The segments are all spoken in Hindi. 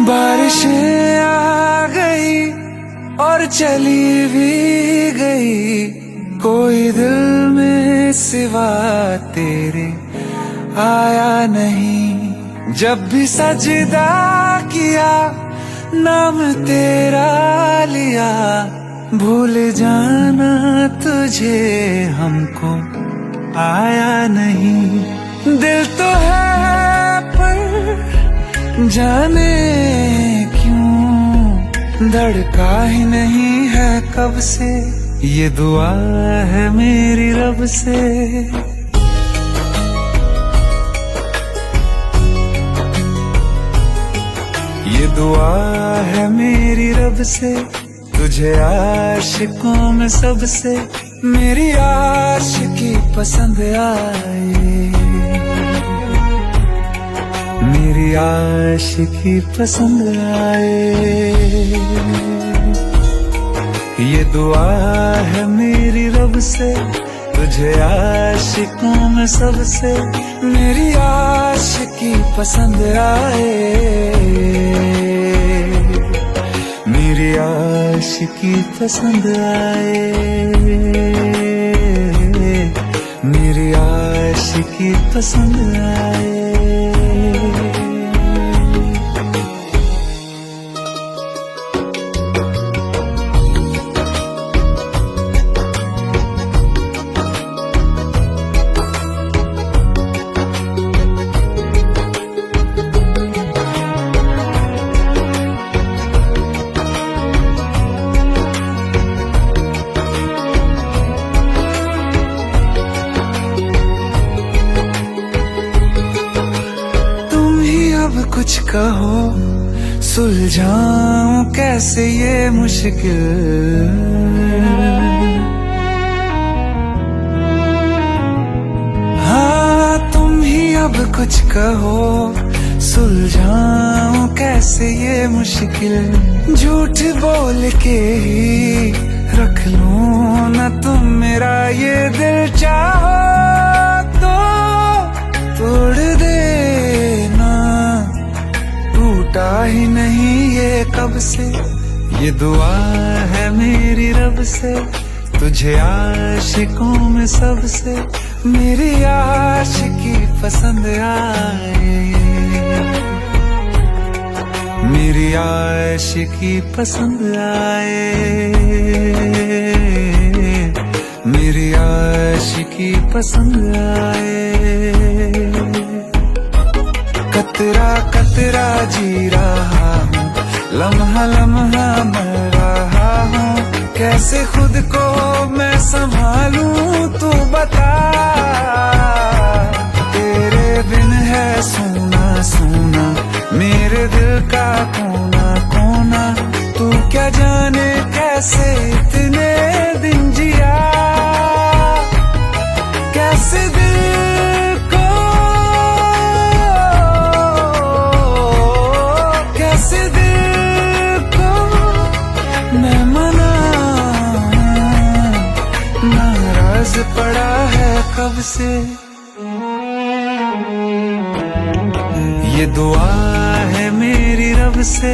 बारिशें आ गई और चली भी गई, कोई दिल में सिवा तेरे आया नहीं। जब भी सजदा किया नाम तेरा लिया, भूल जाना तुझे हमको आया नहीं। दिल तो है पर जाने क्यों धड़का ही नहीं है कब से, ये दुआ है मेरी रब से। ये दुआ है मेरी रब से, तुझे आशिकों में सबसे मेरी आशिकी पसंद आए, मेरी आशिकी पसंद आए। ये दुआ है मेरी रब से, तुझे आशिकों में सबसे मेरी आशिकी पसंद आए, मेरी आशिकी पसंद आए, मेरी आशिकी पसंद आए। कुछ कहो सुलझाऊं कैसे ये मुश्किल, हाँ तुम ही अब कुछ कहो सुलझाऊं कैसे ये मुश्किल। झूठ बोल के ही रख लूं ना तुम मेरा ये दिल, चाहो तो तोड़ देना, टूटा ही नहीं ये कब से। ये दुआ है मेरी रब से, तुझे आशिकों में सबसे मेरी आशिकी पसंद आए, मेरी आशिकी पसंद आए, मेरी आशिकी पसंद आए। कतरा कतरा जी रहा हूँ, लम्हा लम्हा मर रहा हूँ, कैसे खुद को मैं संभालूं तू बता। तेरे बिन है सूना सूना मेरे दिल का कोना कोना, तू क्या जाने कैसे इतने दिन जिया, कैसे दिल को कैसे दिल को मैं मनाऊं, नाराज पड़ा है कब से। ये दुआ है मेरी रब से,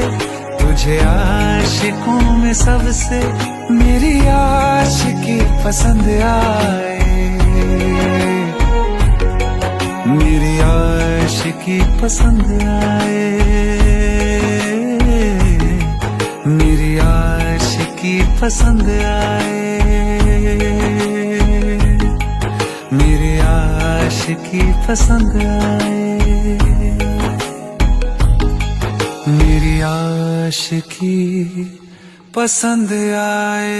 तुझे आशिकों में सबसे मेरी आशिकी पसंद आए, मेरी आशिकी पसंद आए, मेरी आशिकी पसंद आए, मेरी आशिकी पसंद आए, मेरी आशिकी पसंद आए।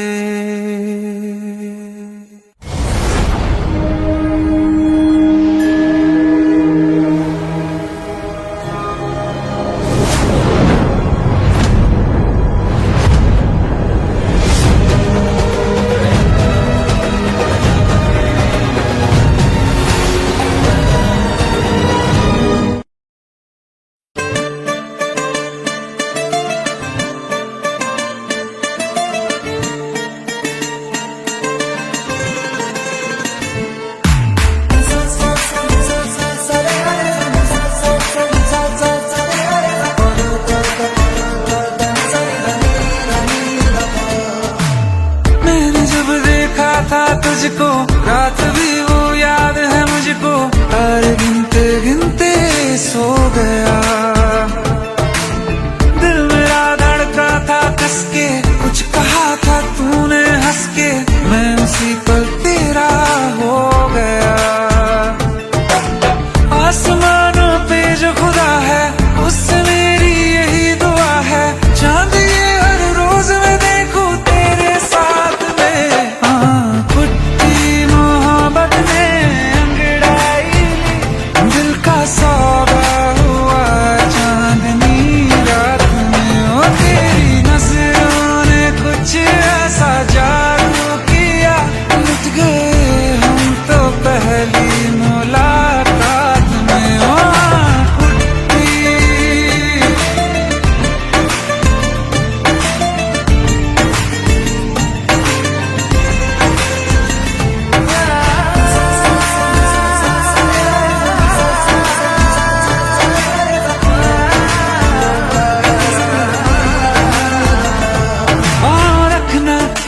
तुझको, रात भी वो याद है मुझको, तारे गिनते गिनते सो गया। दिल मेरा धड़का था कस के, कुछ कहा था तूने हंस के, मैं उसी पल तेरा हो गया। आसमानों पे जो खुदा है, उससे मेरी यही दुआ है, चांद ये हर रोज मैं देखूं तेरे साथ में। पुट्टी मोहब्बत ने अंगड़ाई ली, दिल का सौदा हुआ चांदनी रात में। ओ तेरी नजरों ने कुछ ऐसा जादू किया, लुट गए हम तो पहली मुलाकात में। ओ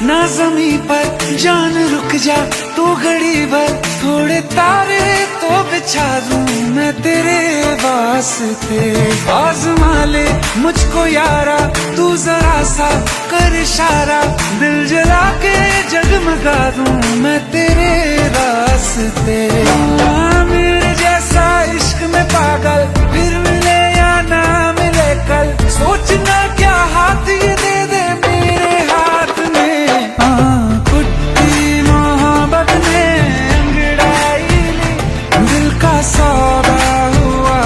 ना ज़मीं पर जान रुक जा तू घड़ी भर, थोड़े तारे तो बिछा दूं मैं तेरे वास्ते। आज़मा ले मुझको यारा, तू जरा सा कर इशारा, दिल जला के जगमगा दूं मैं तेरे रास्ते। मेरे जैसा इश्क में पागल फिर मिले या ना मिले कल, सोचना क्या हाथ ये दे दे मेरे हाथ में। पुट्टी मोहब्बत ने अंगड़ाई ली, दिल का सौदा हुआ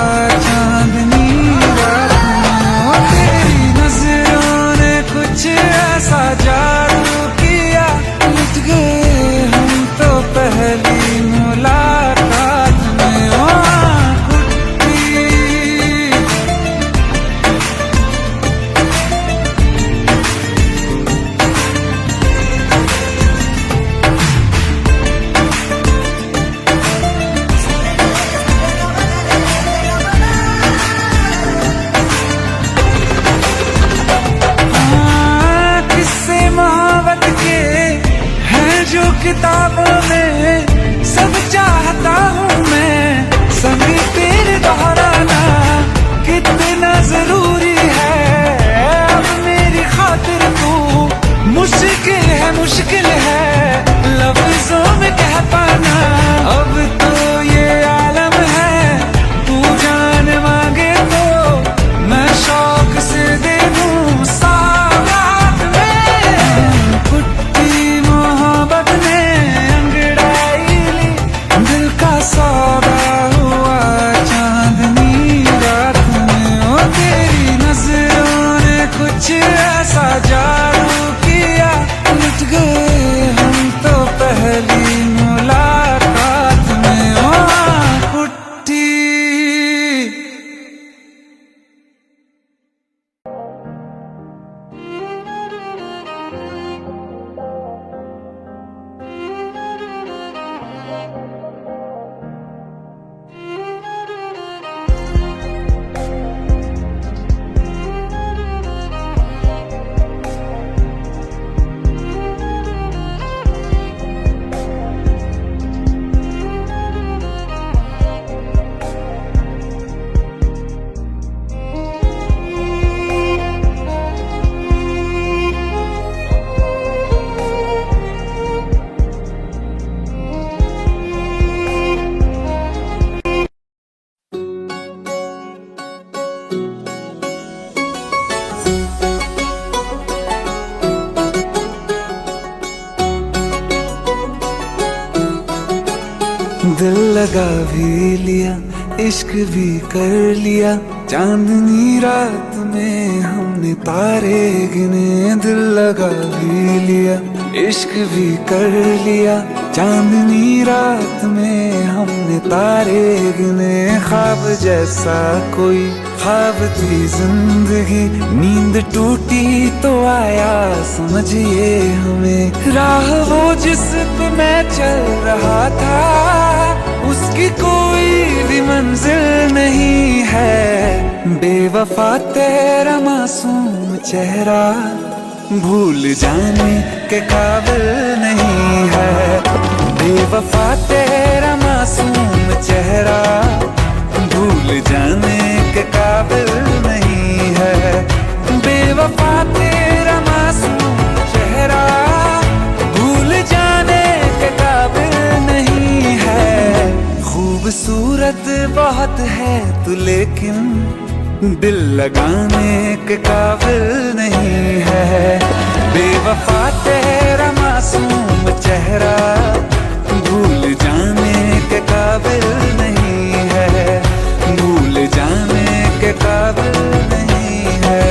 चांदनी रात में। ओ तेरी नजरों ने कुछ ऐसा जादू किया, लुट गए हम तो पहली मुलाकात में। ओ किताबों में सब चाहता हूँ मैं, संग तेरे दोहराना कितना जरूरी है। अब मेरी खातिर तू मुश्किल है लफ्जों में कह पाना। अब तो ये आलम है, तू जान मांगे तो मैं शौक से दे दूँ सौगात में। पुट्टी मोहब्बत ने अंगड़ाई ली, दिल का सौदा हुआ चांदनी रात में। ओ तेरी नजरों ने कुछ ऐसा जादू किया, लुट गए हम तो पहली मुलाकात में। ओ पुट्टी दिल लगा भी लिया, इश्क भी कर लिया, चांदनी रात में हमने तारे गिने। दिल लगा भी लिया, इश्क भी कर लिया, चांदनी रात में हमने तारे गिने। ख्वाब जैसा कोई ख्वाब थी जिंदगी, नींद टूटी तो आया समझिए हमें। राह वो जिस पे मैं चल रहा था, उसकी कोई भी मंजिल नहीं है। बेवफा तेरा मासूम चेहरा भूल जाने के काबिल नहीं है। बेवफा तेरा मासूम चेहरा भूल जाने के काबिल नहीं है। बेवफा तेरा मासूम चेहरा भूल जाने के काबिल नहीं है। खूबसूरत बहुत है तू लेकिन दिल लगाने के काबिल नहीं है। बेवफा तेरा मासूम चेहरा भूल जाने के काबिल नहीं है। भूल जाने के काबिल नहीं है।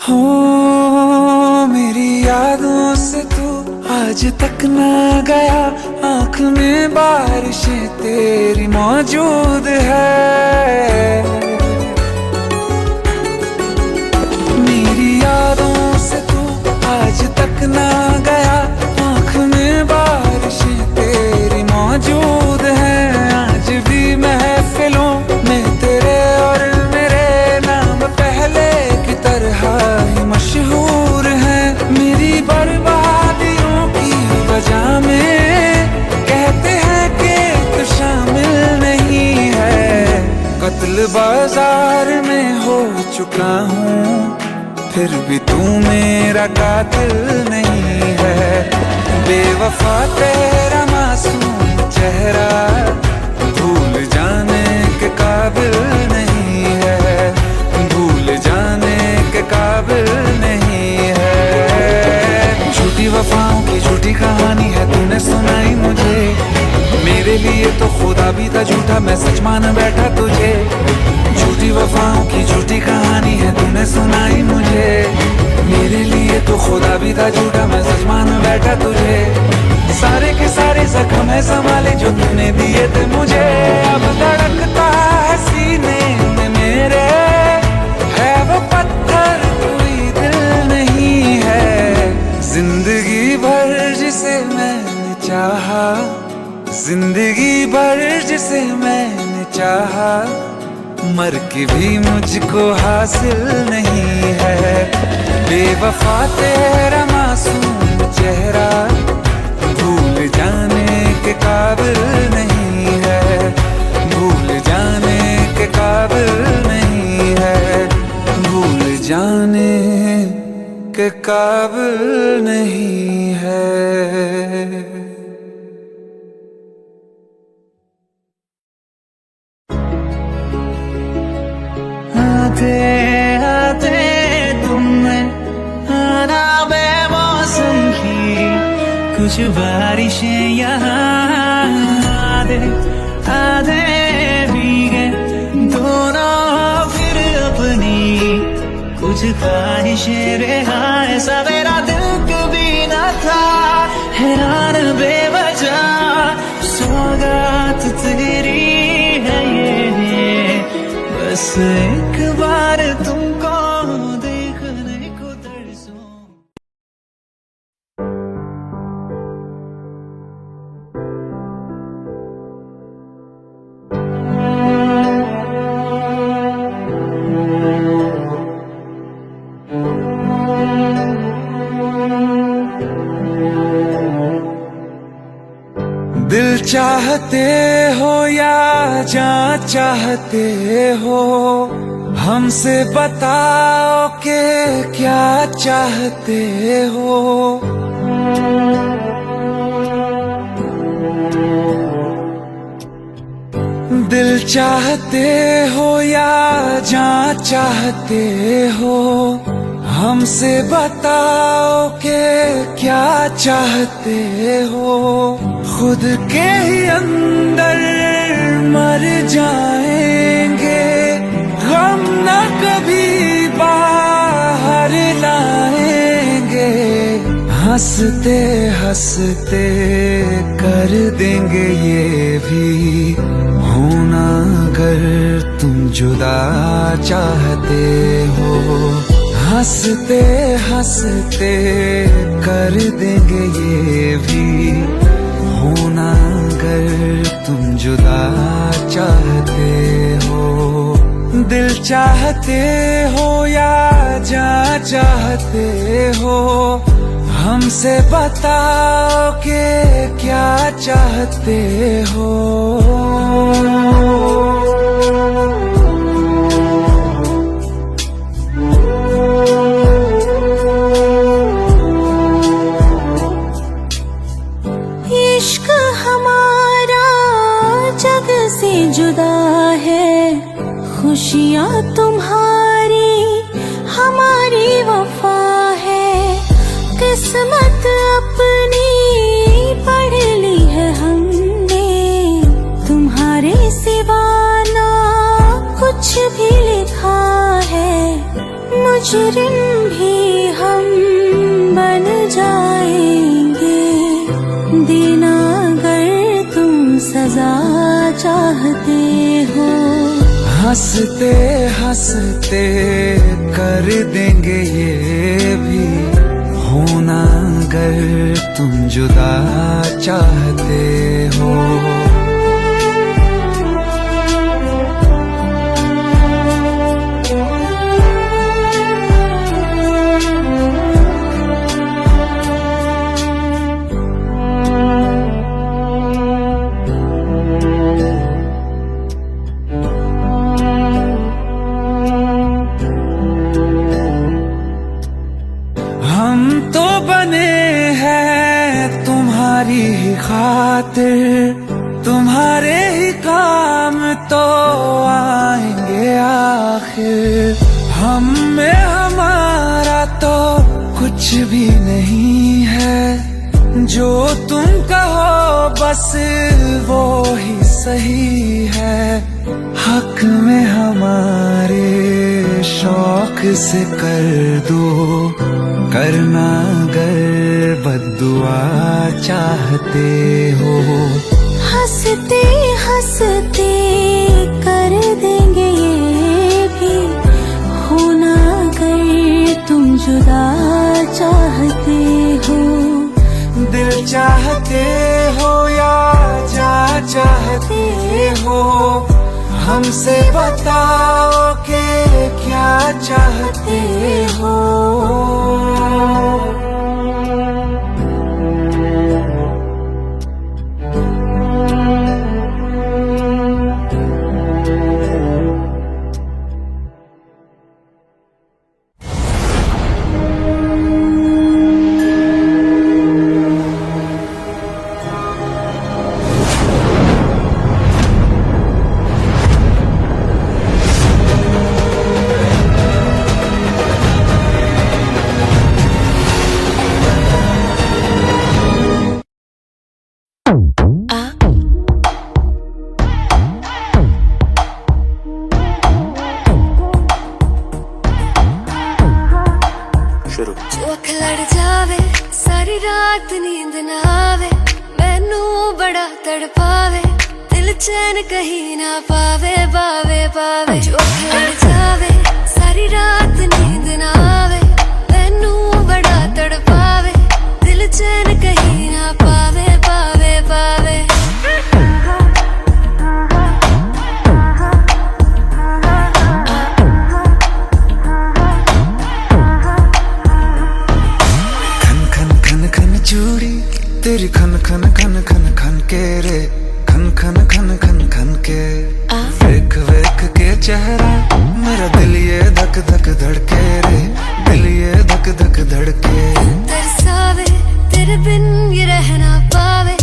हो मेरी यादों से तू आज तक ना गया, आँख में बारिशें तेरी मौजूद है। मेरी यादों से तू आज तक ना गया, आँख में बारिशें तेरी मौजूद है। आज भी महफिलों में तेरे और मेरे नाम पहले की तरह ही मशहूर है। मेरी बर्बादियों की वजह में कहते हैं कि तू शामिल नहीं है। कत्ल बाजार में हो चुका हूँ फिर भी तू मेरा कातिल नहीं है। बेवफा तेरा मासूम चेहरा भूल जाने के काबिल नहीं है। भूल जाने के काबिल नहीं है। झूठी वफाओं की झूठी कहानी है तूने सुनाई मुझे। मेरे लिए तो खुदा भी था झूठा, मैं सच मान बैठा तुझे। झूठी वफाओं की झूठी कहानी है तूने सुनाई मुझे। मेरे लिए तो खुदा भी था झूठा, मैं सच मान बैठा तुझे। सारे के सारे जख्म है संभाले जो तूने दिए थे मुझे। अब धड़कता है सीने में मेरे, है वो पत्थर कोई दिल नहीं है। जिंदगी भर जिसे मैंने चाहा, जिंदगी भर जिसे मैंने चाहा, मर के भी मुझको हासिल नहीं है। बेवफा तेरा मासूम चेहरा भूल जाने के काबिल नहीं है। भूल जाने के काबिल नहीं है। भूल जाने के काबिल नहीं है। आते आते तुमने आना बेमौसम की कुछ बारिशें यहाँ आधे आधे भीगे दोनों फिर अपनी कुछ ख्वाहिशें रिहाए। सवेरा दिल कभी न था हैरान बेवजह, सौगात तेरी है ये, बस एक बार तुमको देखने को तरसूं। दिल चाहते हो या जान चाहते हो, हमसे बताओ कि क्या चाहते हो। दिल चाहते हो या जान चाहते हो, हमसे बताओ कि क्या चाहते हो। खुद के ही अंदर मर जाएंगे, गम न कभी बाहर लाएंगे। हंसते हंसते कर देंगे ये भी होना, अगर तुम जुदा चाहते हो। हंसते हंसते कर देंगे ये भी होना अगर तुम जुदा चाहते हो। दिल चाहते हो या जान चाहते हो, हमसे बताओ कि क्या चाहते हो। इश्क हमारा जग से जुदा है, खुशियाँ तुम्हारी हमारी वफा है। किस्मत अपनी पढ़ ली है हमने, तुम्हारे सिवा ना कुछ भी लिखा है। मुजरिम भी हम बन जाएंगे, देना अगर तुम सजा चाहते हो। हंसते हंसते कर देंगे ये भी होना अगर तुम जुदा चाहते हो। हम तो बने हैं तुम्हारी ही खातिर, तुम्हारे ही काम तो आएंगे आखिर। हम में हमारा तो कुछ भी नहीं है, जो तुम कहो बस वो ही सही है। हक में हमारे शौक से कर दो, करना अगर बद्दुआ चाहते हो। हंसते हंसते कर देंगे ये भी होना अगर तुम जुदा चाहते हो। दिल चाहते हो या जान चाहते हो, हमसे बताओ कि क्या चाहते हो। जो अख लड़ जावे सारी रात नींद ना आवे, मैनू बड़ा तड़पावे, दिल चैन कहीं ना पावे पावे पावे। जो अख लड़ जावे सारी रात नींद ना आवे, मैनू बड़ा तड़पावे, दिल चैन कहीं ना पावे पावे पावे। चूड़ी तेरी खन खन खन खन खन के रे, खन खन खन खन खन के। वेख वेख के चेहरा मेरा दिल ये धक धक धड़के रे, दिल ये धक धक धड़के। तरसावे तेरे बिन ये रह ना पावे,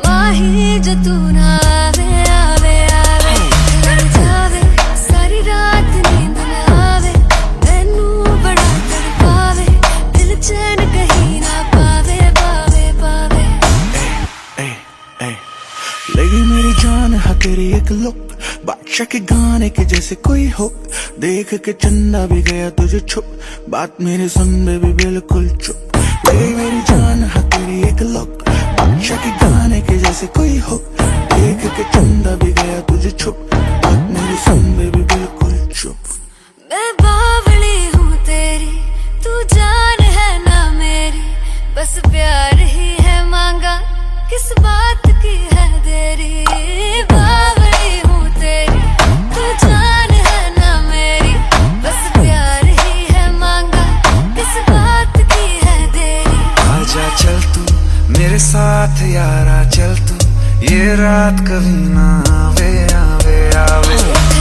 माही जो तू ना आवे आवे आवे। लड़ जावे सारी रात नींद ना आवे, मैनू बड़ा तड़पावे, दिल चैन कहीं ना पावे पावे पावे। लगी मेरी जान है तेरी एक लुक, बादशाह के गाने के जैसे कोई हो। देख के चंदा भी गया तुझे छुप, बात मेरे सुन में भी बिल्कुल चुप। लगी मेरी जान है तेरी एक लुक, बादशाह के गाने के जैसे कोई हो। देख के चंदा भी गया तुझे छुप, बात मेरे सुन में भी बिल्कुल चुप। मैं बावली हूँ तेरी कभी ना आवे आवे आवे।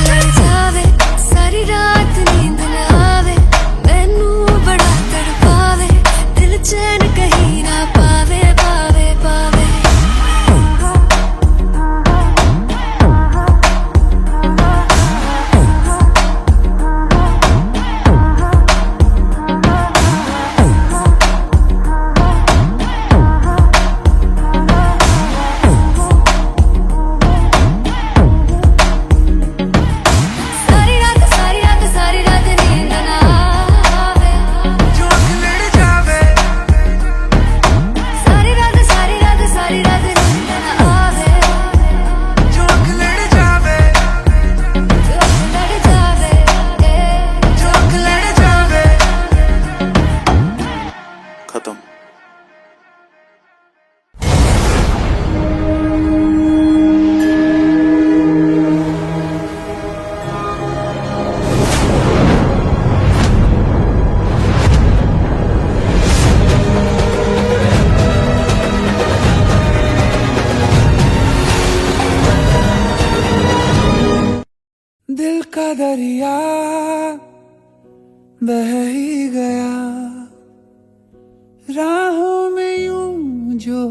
लड़ जावे सारी रात नींद ना आवे, मैनू बड़ा तड़पावे, दिल चैन कहीं ना पावे पावे पावे। सारी रात नींद ना आवे, जो लड़ जावे। सारी रात नींद ना आवे, जो लड़ जावे। जो लड़ जावे, जो लड़ जावे। खत्म। दिल का दरिया बह ही गया, राहों में यूं जो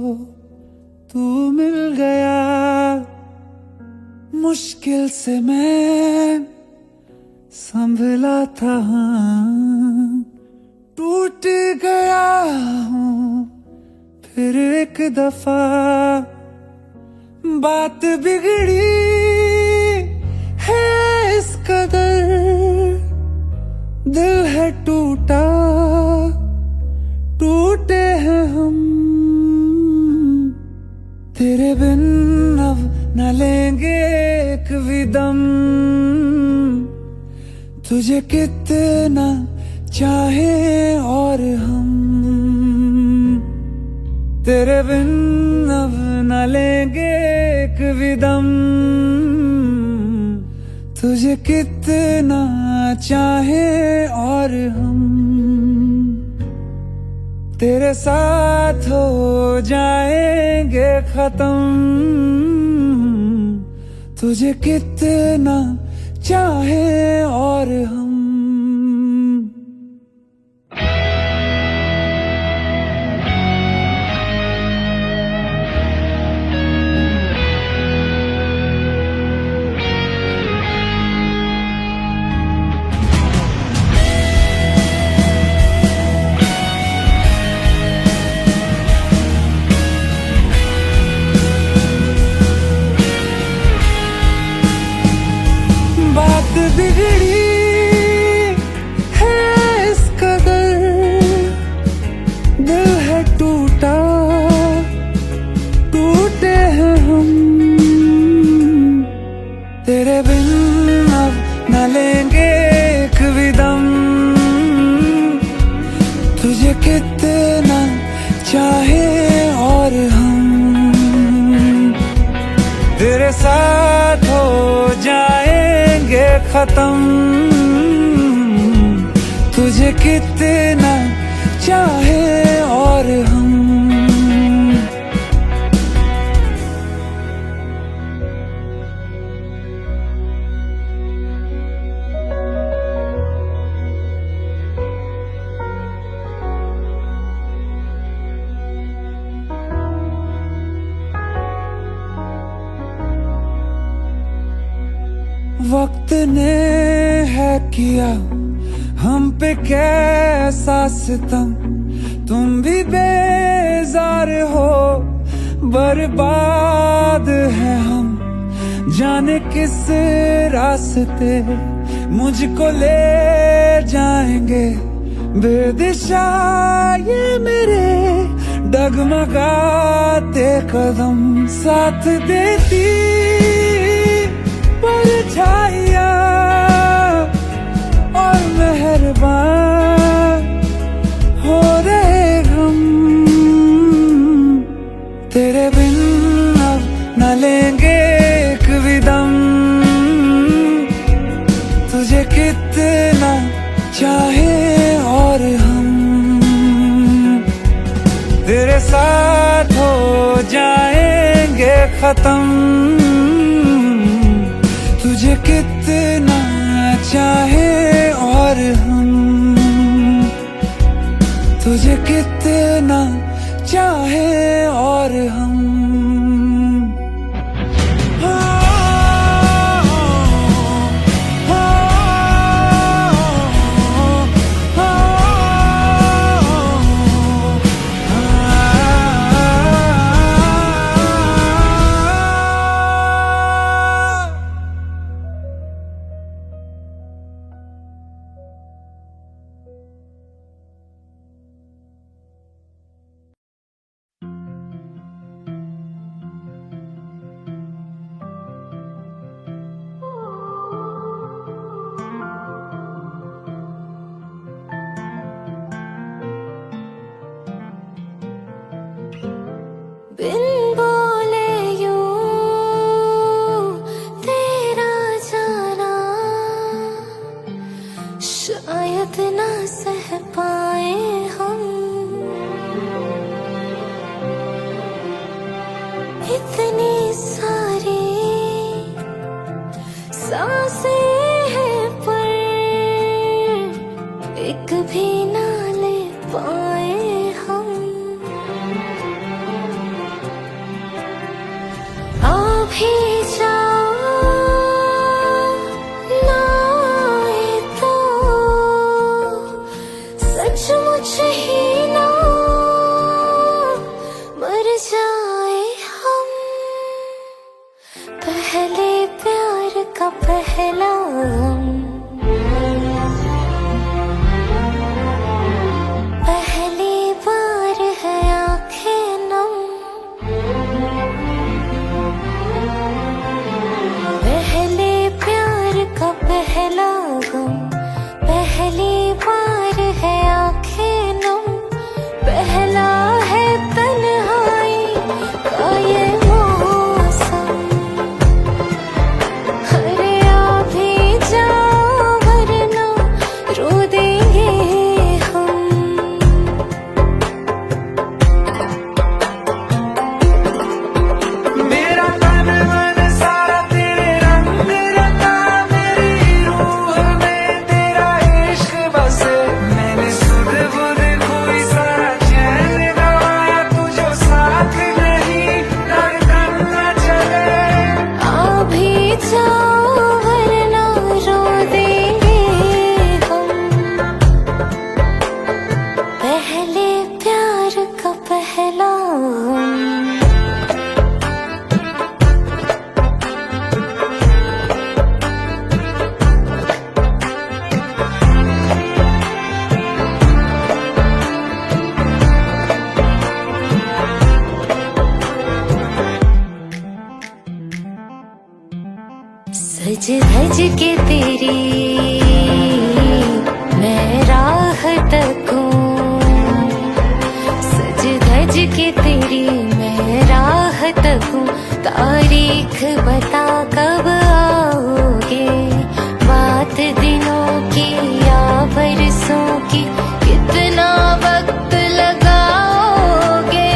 तू मिल गया। मुश्किल से मैं संभला था, टूट गया हूँ फिर एक दफा। बात बिगड़ी है इस कदर, दिल है टूटा, टूटे हैं हम। तेरे बिन अब न लेंगे एक भी दम, तुझे कितना चाहे और हम। तेरे बिन अब न लेंगे एक भी दम, तुझे कितना चाहे और हम। तेरे साथ हो जाएंगे खत्म, तुझे कितना चाहे और हम। बात बिगड़ी है इस कदर, दिल है टूटा, टूटे हैं हम। तेरे बिन अब न लेंगे एक भी दम, तुझे कितना चाहे और हम। तेरे साथ हो जाएंगे खत्म, तुझे कितना चाहे और हम। वक्त ने है किया हम पे कैसा सितम, तुम भी बेजार हो, बर्बाद है हम। जाने किस रास्ते मुझको ले जाएंगे, बेदिशा ये मेरे डगमगाते कदम। साथ देती परछाइयाँ और मेहरबान हो रहे हम। तेरे बिन अब न लेंगे एक भी दम, तुझे कितना चाहे और हम। तेरे साथ हो जाएंगे खत्म, कितना चाहे और हम, तुझे कितना चाहे और हम। बिन बोले यूं तेरा जाना शायद ना सह पाए हम। इतनी सारी सांसें हैं पर एक भी ना ले पाए हम। भी जाओ ना आए तो सचमुच ही ना मर जाए हम। पहले प्यार का पहला गम, पहली बार है आंखें नम। पहले प्यार का पहला गम, पहली बार है आंखें नम। पहला है तन्हाई का ये मौसम। अरे आ भी जाओ वरना रो देंगे हम। मेरा तन मन सारा तेरे रंग रंगा, मेरी रूह में तेरा इश्क बसे। मैंने सुध बुध खोई सारा चैन गवाया, तुझो साथ नहीं धड़कन न चले। आ भी जाओ वरना रो देंगे हम। पहले प्यार का पहला गम। सज धज के तेरी मैं राह तकूं, सज धज के तेरी मैं राह तकूं। तारीख बता कब आओगे, बात दिनों की या बरसों की, कितना वक्त लगाओगे।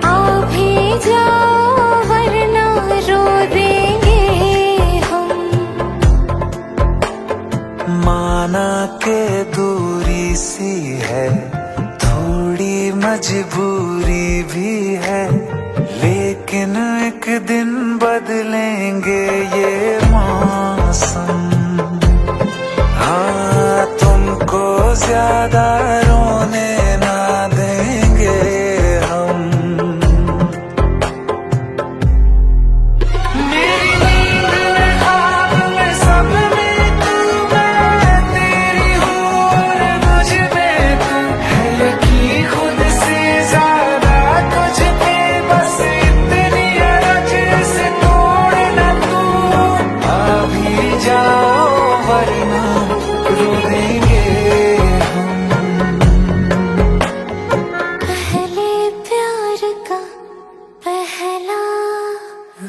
आ भी जाओ वरना रो देंगे हम। माना के दूरी सी है, थोड़ी मजबूरी भी है, लेकिन एक दिन बदलेंगे ये मौसम। हाँ तुमको ज्यादा रोने ना देंगे हम। मेरी नींद में ख्वाब में सब में तू, मैं तेरी हूँ और मुझ में तू है। यकीन खुद से ज्यादा तुझ पे, बस इतनी अरज से तोड़ न तू। आ भी जाओ वरना रो देंगे हम। पहले प्यार का पहला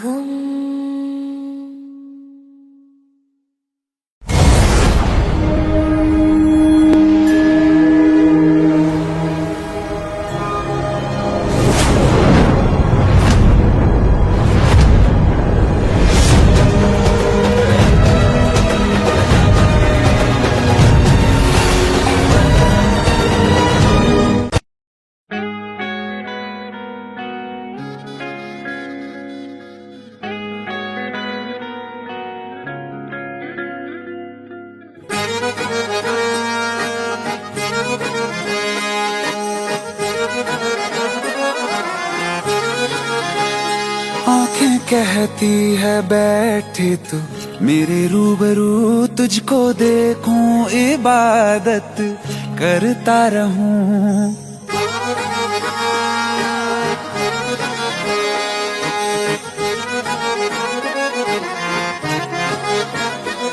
गम। कहती है बैठे तू मेरे रूबरू, तुझको देखूं इबादत करता रहूं।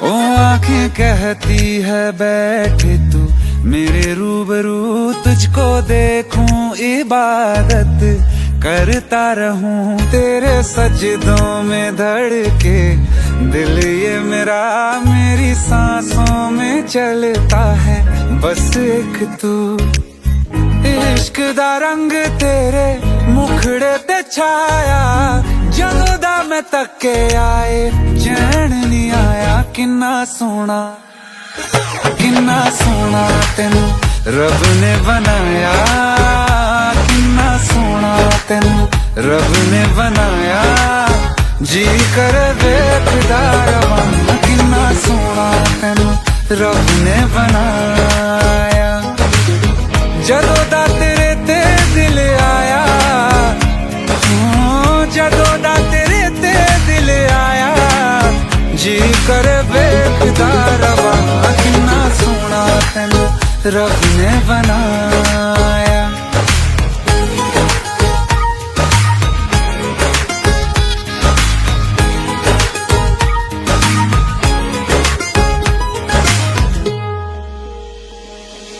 ओ आंखें कहती है बैठे तू मेरे रूबरू, तुझको देखूं इबादत करता रहूं। तेरे सजदों में धड़के दिल ये मेरा, मेरी सांसों में चलता है बस एक तू। इश्क दा रंग तेरे मुखड़े ते छाया, जदों दा मैं तके आए चैन नहीं आया। किन्ना सोना तेनू रब ने बनाया, किन्ना सोना तेनू रब ने बनाया। जी कर वेखदा रवां, किन्ना सोना तेनू रब ने बनाया। जदों दा तेरे ते दिल आया, जदों दा तेरे ते दिल आया। जी कर वेखदा रवां, किन्ना सोना तेनू रब ने बनाया।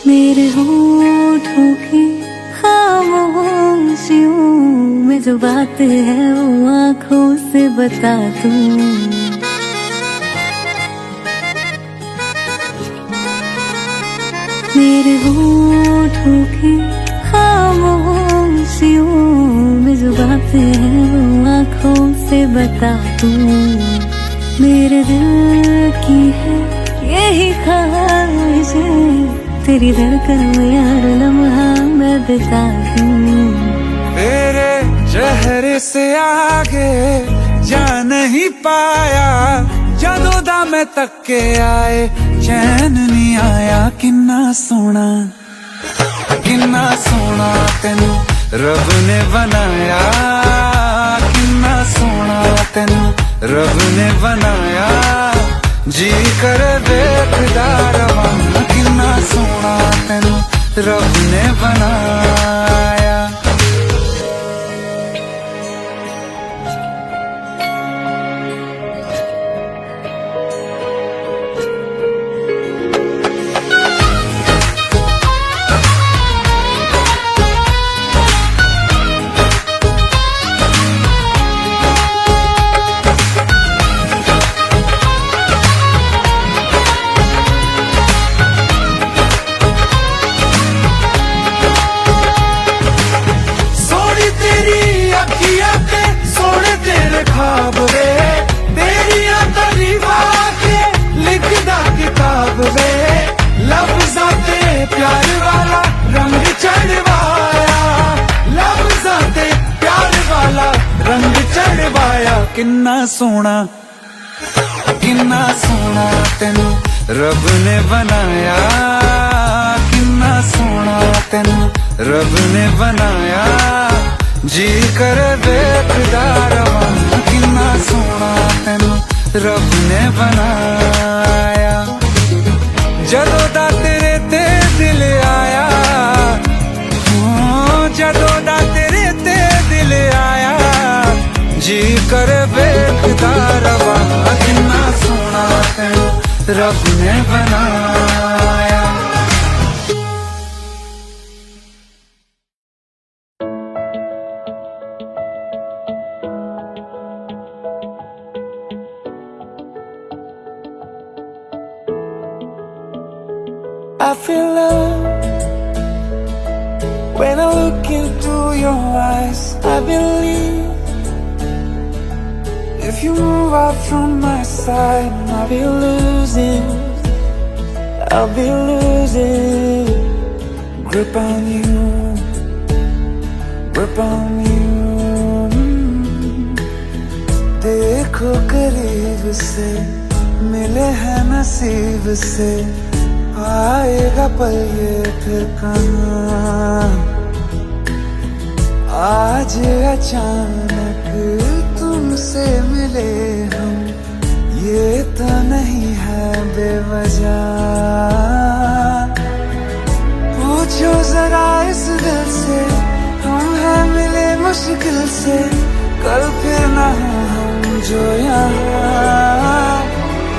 मेरे होठों की खामोशियों में जो बात है वो आँखों से बता दूं। मेरे होठों की खामोशियों में जो बात है वो आँखों से बता दूं। मेरे दिल की है यही ख्वाहिश है, तेरी धड़कन में हर लम्हा मैं बिता दूं। तेरे चेहरे से आगे जा नहीं पाया, जदों दा मैं तके आए चैन नहीं आया। किन्ना सोना तेनू रब ने बनाया, किन्ना सोना तेनू रब ने बनाया। जी कर वेखदा रवां, किन्ना सोना तेनू रब ने बनाया। ख्वाब वे तेरिया तरीफा के लिखदा किताब वे, लफ्ज़ां ते प्यार वाला रंग चढ़वाया, लफ्ज़ां ते प्यार वाला रंग चढ़वाया। किन्ना सोना तेनू रब ने बनाया, किन्ना सोना तेनू रब ने बनाया। जी कर वेखदा रवां, किन्ना सोना तेनू रब ने बनाया। जदों दा तेरे ते दिल आया, जदों दा तेरे ते दिल आया। जी कर वेखदा रवां, किन्ना सोना तेनू रब ने बनाया। I feel love when I look into your eyes. I believe if you move out from my side, I'll be losing grip on you, grip on you. देखो करीब से मिले हैं नसीब से, आएगा पल ये फिर कहाँ। आज अचानक तुमसे तुमसे मिले हम, ये तो नहीं है बेवजह। पूछो जरा इस दिल से, हम हैं मिले मुश्किल से, कल फिर ना हो हम जो यहाँ।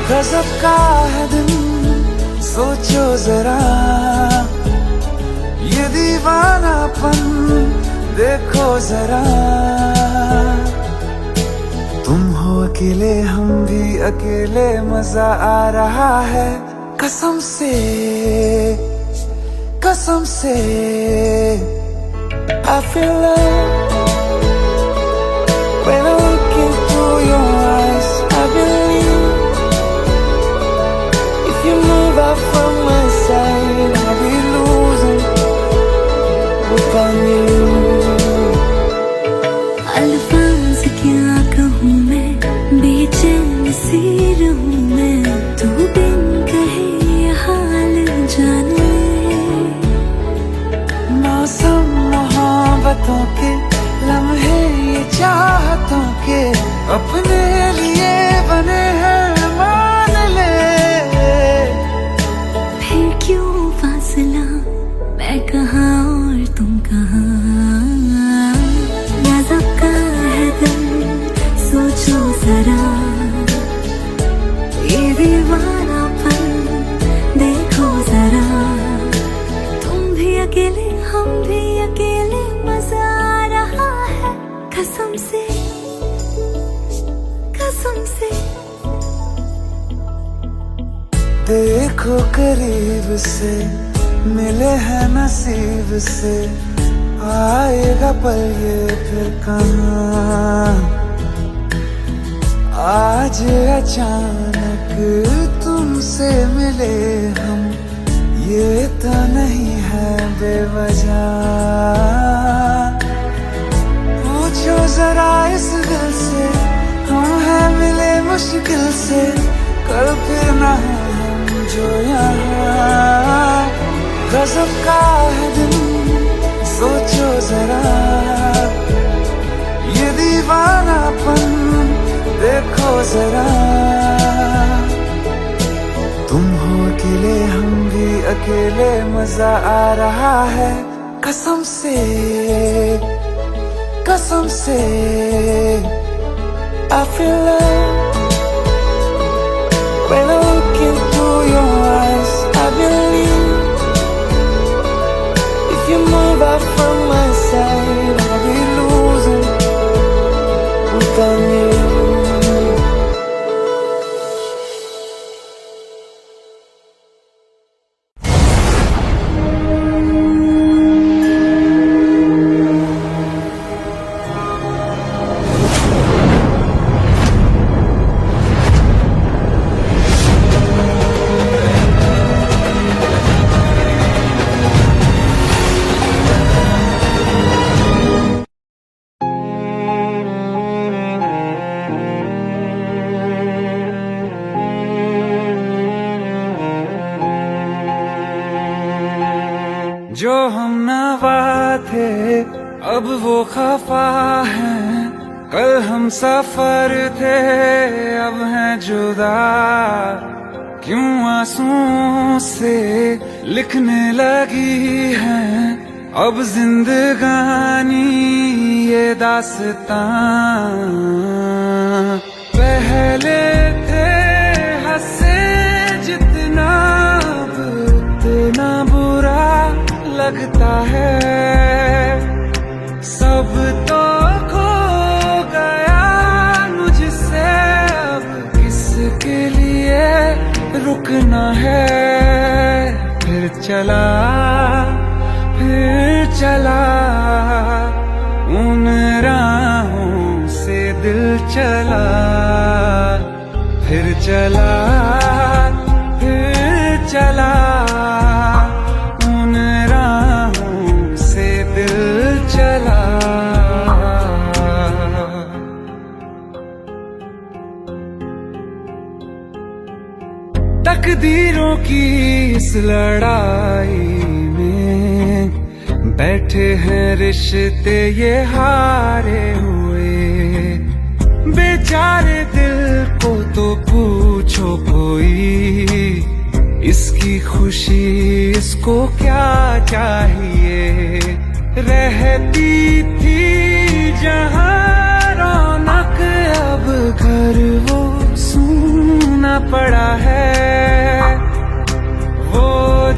गजब का है दिन, सोचो जरा, ये दीवानापन देखो जरा। तुम हो अकेले, हम भी अकेले, मजा आ रहा है कसम से, कसम से। I feel love when I look into your eyes. I believe if you move out from my side, I'll be losing upon you. अल्फाज क्या कहूँ मैं, बेचैन सी रहूँ मैं, तू बिन कहे ये हाल जान ले। मौसम मोहब्बतों के लम्हे, ये चाहतों के अपने लिए बने हैं, मान ले। फिर क्यों फासला, मैं कहाँ और तुम कहाँ। गजब का है दिल, सोचो जरा, ये दीवानापन देखो जरा। तुम भी अकेले, हम भी अकेले, मजा आ रहा है कसम से, कसम से। देखो करीब से, मिले हैं नसीब से, आएगा पल ये फिर कहाँ। आज अचानक तुमसे मिले हम, ये तो नहीं है बेवजह। पूछो जरा इस दिल से, हम हैं मिले मुश्किल से, कल फिर ना हो हम जो यहाँ। गजब का है दिन, सोचो जरा, ये दीवानापन देखो जरा। तुम हो अकेले, हम भी अकेले, मजा आ रहा है कसम से, कसम से। I feel love when I look into your eyes. I believe if you move out from my side, I'll be losing without you. जो हम नवा थे अब वो खफा हैं, कल हम सफर थे अब हैं जुदा। क्यों आंसुओं से लिखने लगी हैं अब जिंदगानी ये दास्तां। पहले थे हंसे जितना, अब उतना बुरा लगता है। सब तो खो गया मुझसे, अब किसके लिए रुकना है। फिर चला उन राहों से दिल चला। फिर चला उन राहों से दिल चला। तकदीरों की इस लड़ाई में बैठे हैं रिश्ते ये हारे हुए। बेचारे दिल को तो पूछो कोई, इसकी खुशी इसको क्या चाहिए। रहती थी जहाँ रौनक, अब घर वो सूना पड़ा है। वो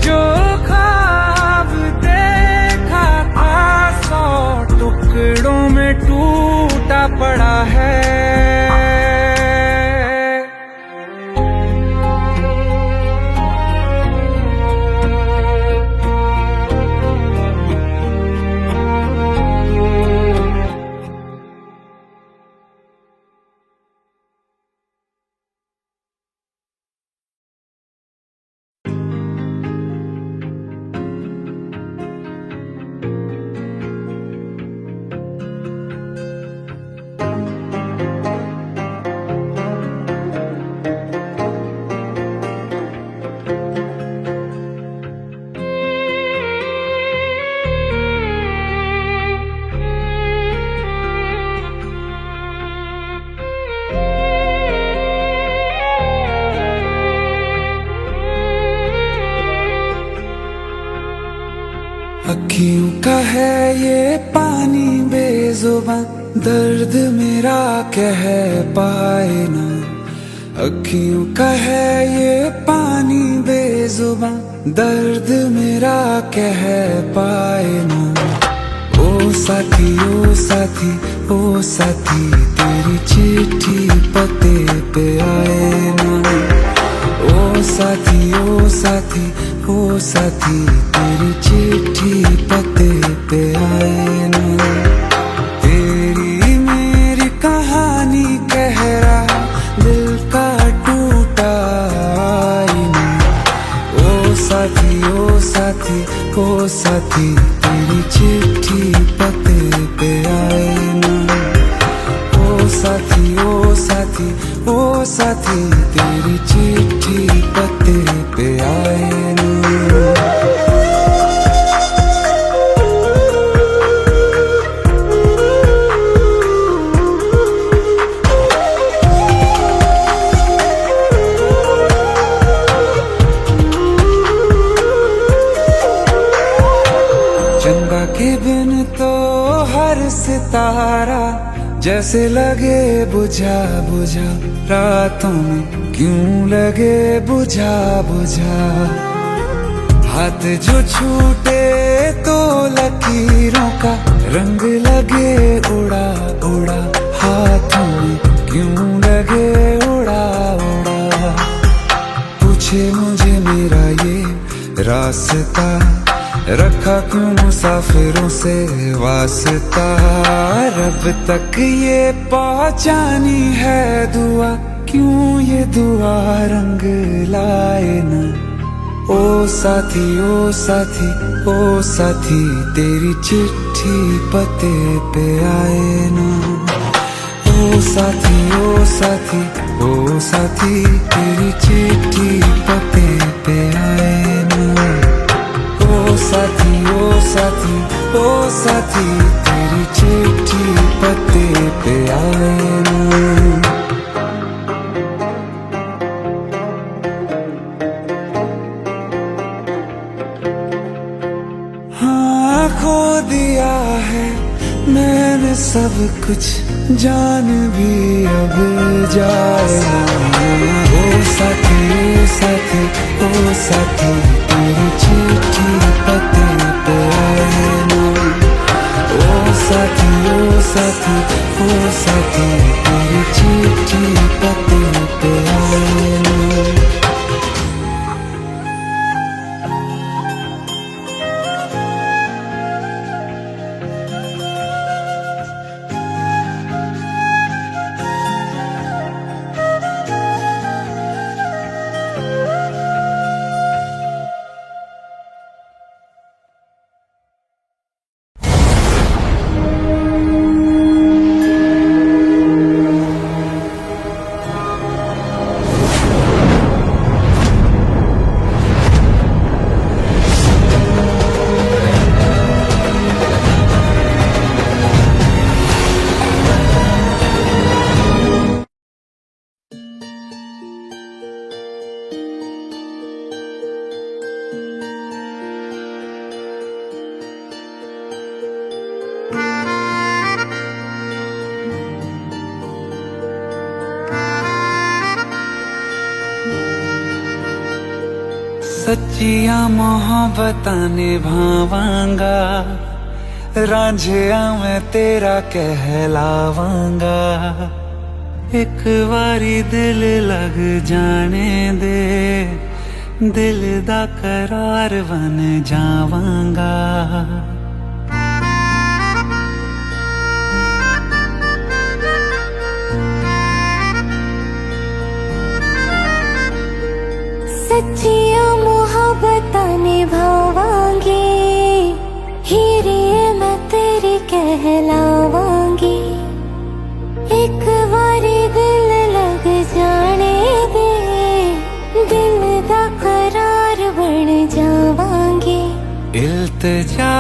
जो ख्वाब देखा था 100 टुकड़ों में टूटा पड़ा है। अखियों का है ये पानी बेजुबां, दर्द मेरा कह पाए ना। अखियों का है ये पानी बेजुबां, दर्द मेरा कह पाए ना। ओ साथी ओ साथी ओ साथी, तेरी चिट्ठी पते पे आए ना। ओ साथी ओ साथी ओ साथी, तेरी चिट्ठी पते पे आए ना। तेरी मेरी कहानी कह रहा दिल का टूटा आईना। ओ साथी ओ साथी ओ साथी, तेरी चिट्ठी पते पे आए ना। ओ साथी ओ साथी ओ साथी, तेरी चिट्ठी पते पे आए ना। चंदा के बिन तो हर सितारा जैसे लगे बुझा बुझा, रातों में क्यों लगे बुझा बुझा। हाथ जो छूटे तो लकीरों का रंग लगे उड़ा उड़ा, हाथों में क्यों लगे उड़ा उड़ा। पूछे मुझे मेरा ये रास्ता, रखा क्यों मुसाफिरों से वास्ता। रब तक ये पहुंचानी है दुआ, क्यों ये दुआ रंग लाए ना। ओ साथी ओ साथी ओ साथी, तेरी चिट्ठी पते पे आए ना। ओ साथी ओ साथी ओ साथी, तेरी चिट्ठी पते पे आए ना। ओ साथी ओ साथी ओ साथी, तेरी चिट्ठी पते पे आए ना। हाँ खो दिया है मैंने सब कुछ, जान भी अब जाए ना। ओ साथी ओ साथी ओ साथी, तेरी चिट्ठी पते पे आए ना। ओ साथी ओ साथी ओ साथी, तेरी चिट्ठी पते पे आए ना। सच्चियां मोहब्बतां निभावांगा, रांझिया मैं तेरा कहलावांगा। एक बारी दिल लग जाने दे, दिल दा करार बन जावांगा। सच्चियां मोहब्बतां निभावांगी, हीरे मैं तेरी कहलावांगी। एक बारी दिल लग जाने दे, दिल दा करार बन जावांगी। इल्तिजा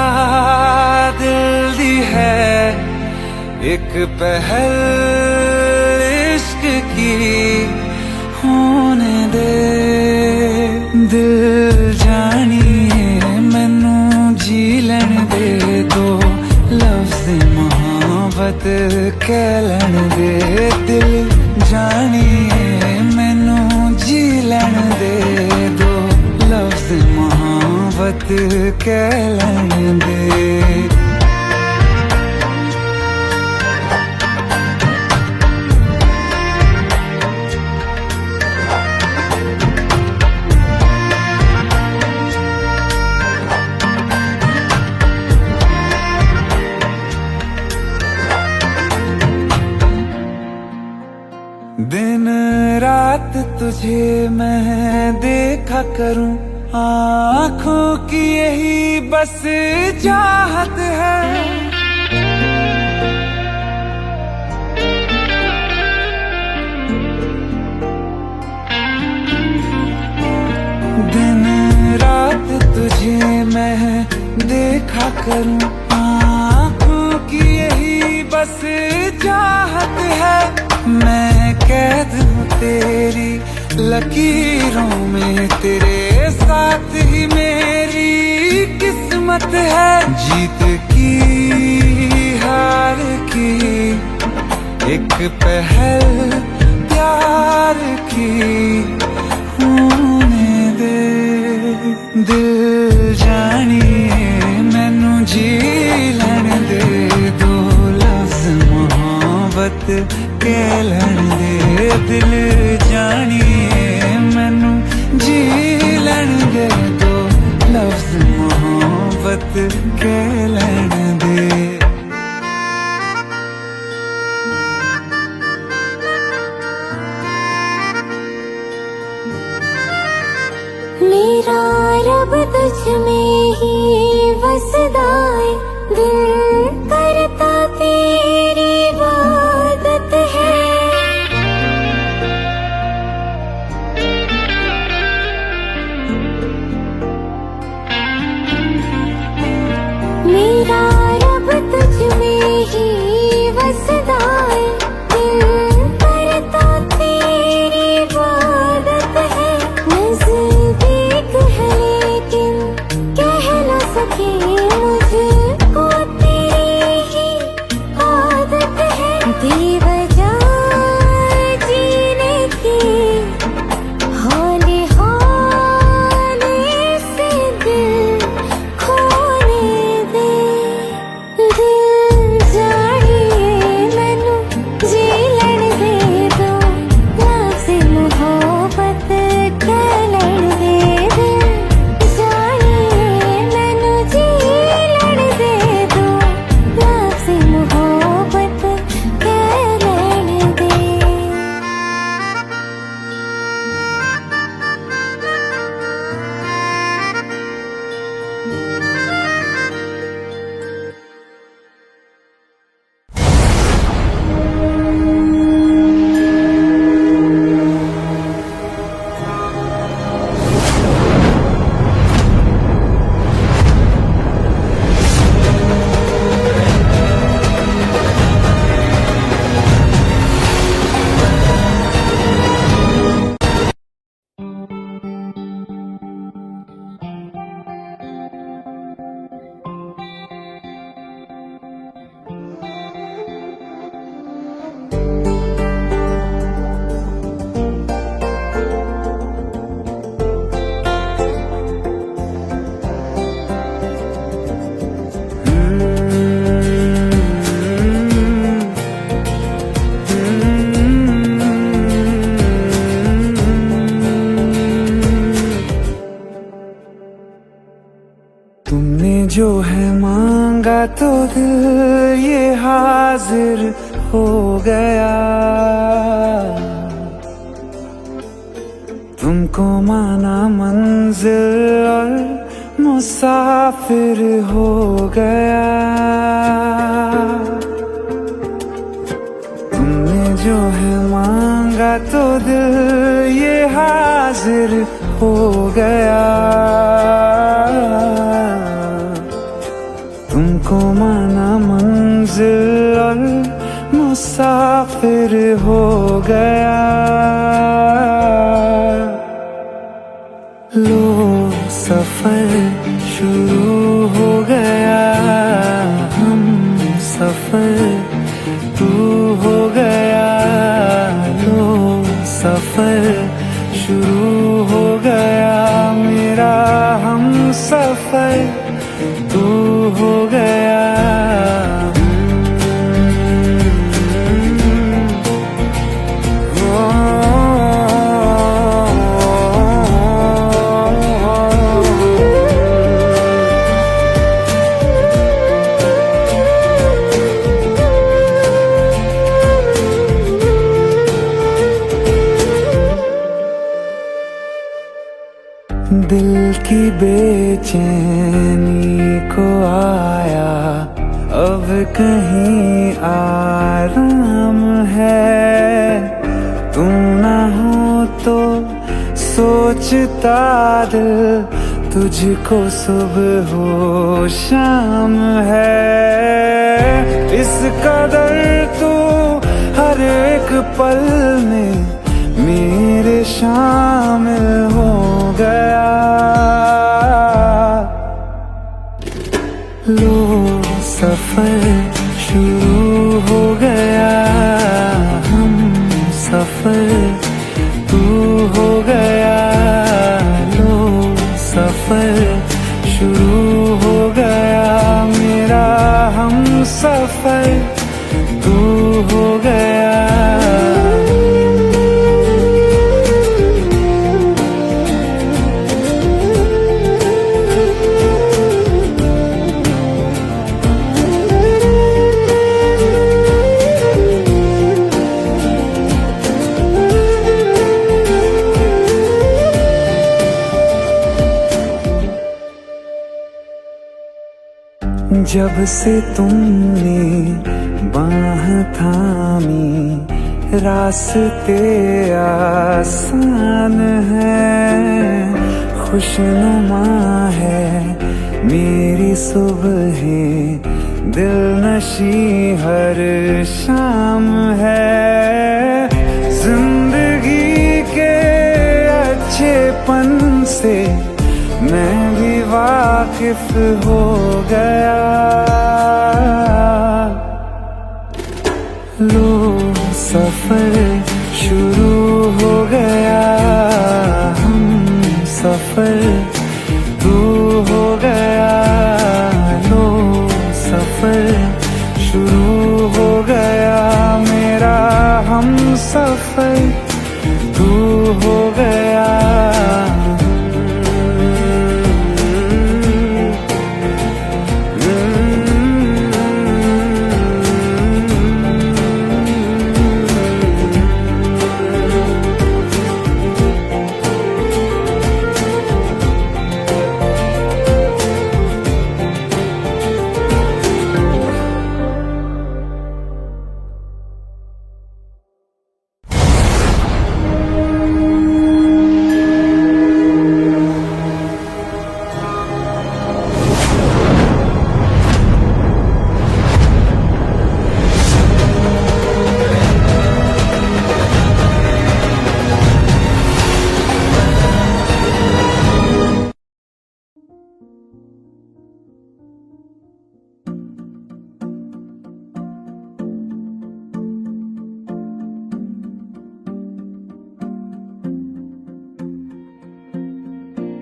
दिल दी है एक पहल इश्क की, होने दे दिल जानिए मैनू जी लैन दे, दो लफ्ज़ मोहब्बत कह लैन दे। दिल जानिए मैनू जी लैन दे, दो लफ्ज़ मोहब्बत कह लैन दे। दिन रात तुझे मैं देखा करूं, आँखों की यही बस चाहत है। दिन रात तुझे मैं देखा करूं, आँखों की यही बस चाहत है। मैं कैद हूँ तेरी लकीरों में, तेरे साथ ही मेरी किस्मत है। जीत की हार की एक पहल प्यार की, होने दे दिल जानिए मैनू जी लैन दे, दो लफ्ज़ मोहब्बत कह लैन दे। दिल जानिए मैनू जी लैन दे, दो लफ्ज़ मोहब्बत कह लैन दे। मेरा रब तुझ में ही वसदा है, दिल करता तेरी इबादत है। मेरा रब तुझ में ही वसदा है, दिल करता तेरी इबादत है। नज़दीक है लेकिन कह न सके मुझको तुमने जो है मांगा तो दिल ये हाजिर हो गया। तुमको माना मंजिल और मुसाफिर हो गया। तुमने जो है मांगा तो दिल ये हाजिर हो गया। तुमको माना मंजिल और मुसाफिर हो गया। लो सफर शुरू हो गया, हम सफर तू हो गया। लो सफर शुरू हो गया, मेरा हम सफर तू हो गया। दिल की बेचैनी को आया अब कहीं आराम है। तुम ना हो तो सोचता दिल तुझको सुबह हो शाम है। इस कदर तू हर एक पल में मेरे शामिल हो गया। लो सफर शुरू हो गया, हम सफर तू हो गया। लो सफर शुरू हो गया, मेरा हम सफर तू हो गया। जब से तुमने बाह थामी रास्ते आसान है। खुशनुमा है मेरी सुबहें, दिल नशी हर शाम है। जिंदगी के अच्छेपन से मैं भी वाकिफ हो गया। लो सफर शुरू हो गया, हम सफर तू हो गया। लो सफर शुरू हो गया, मेरा हम सफर तू हो गया।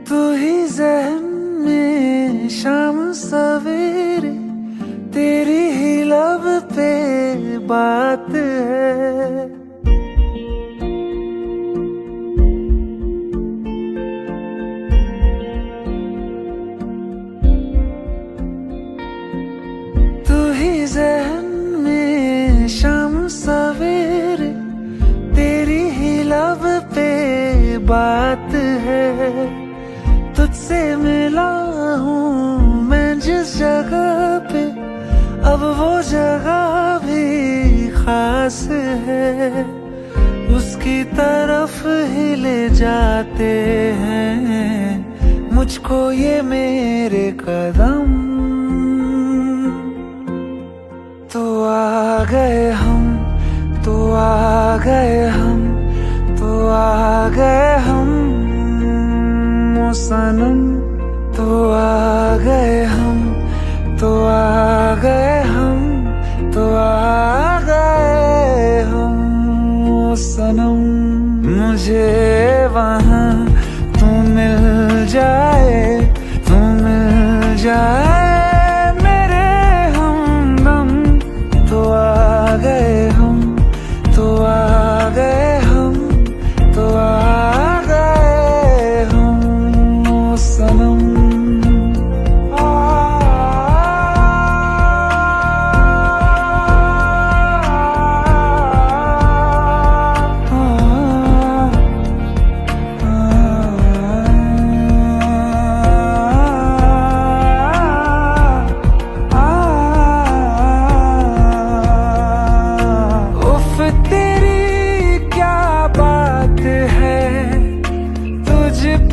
तू ही ज़हन में शाम सवेरे, तेरी ही लब पे बात है। ही ज़हन में शाम सवेरे तेरी ही लब पे बात है। तुझसे मिला हूँ मैं जिस जगह पे, अब वो जगह भी खास है। उसकी तरफ ही ले जाते हैं मुझको ये मेरे कदम। तो आ गए हम, तो आ गए हम, तो आ गए हम ओ सनम। तो आ गए हम, तो आ गए हम, तो आ गए हम ओ सनम। मुझे वहाँ तू मिल जाए, तू मिल जाए मेरे हमदम। तो आ गए हम, तो आ गए हम, तो आ गए हम ओ सनम।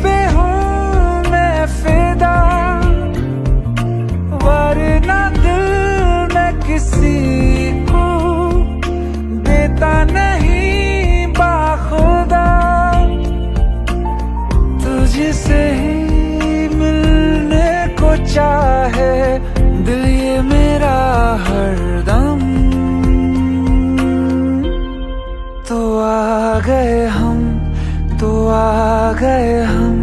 पे हूँ मैं फिदा, वरना दिल मैं किसी को देता नहीं बाखुदा। तुझसे ही मिलने को चाहे दिल ये मेरा हरदम। तो आ गए हम, तो आ गए हम,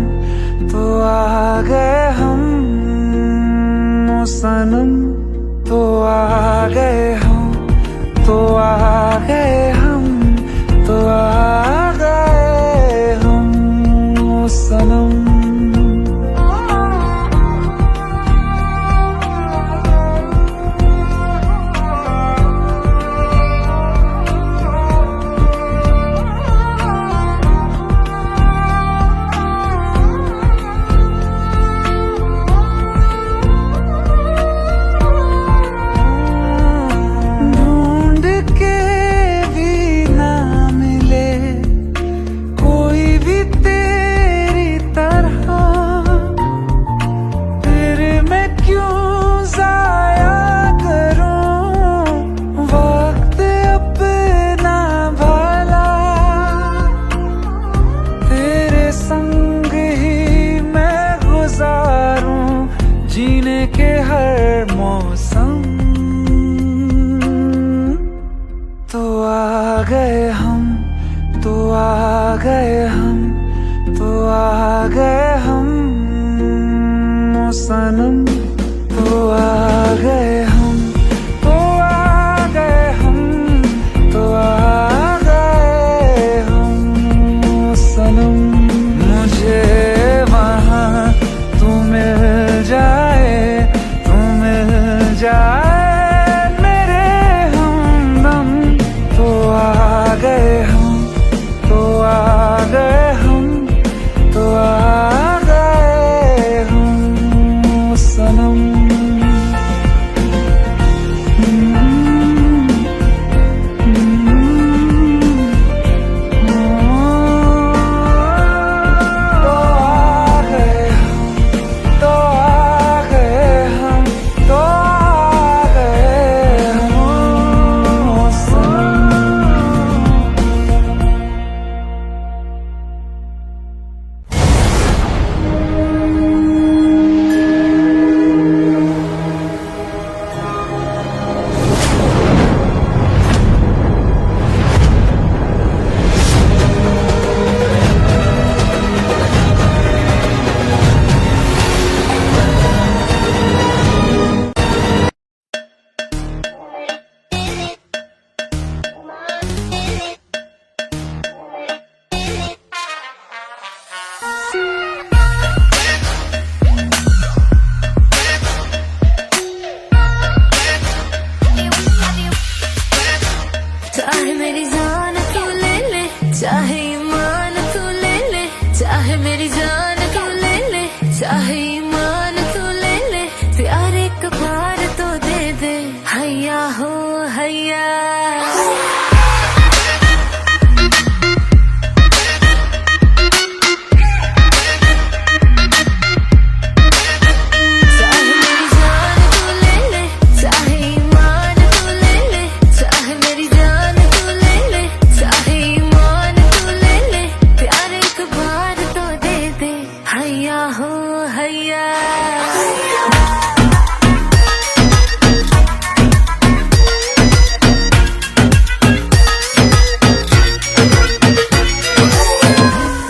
तो आ गए हम ओ सनम। तो आ गए हम, तो आ गए हम, तो आ गए हम ओ सनम। जीने के हर मौसम। तो आ गए हम, तो आ गए हम, तो आ गए हम ओ सनम। तो आ गए हम, तो आ गए हम, तो आ गए हम ओ सनम। मुझे वहाँ तू मिल जाए, जाए मेरे हमदम। तो आ गए हम, तो आ गए हम, तो आ गए हम सनम।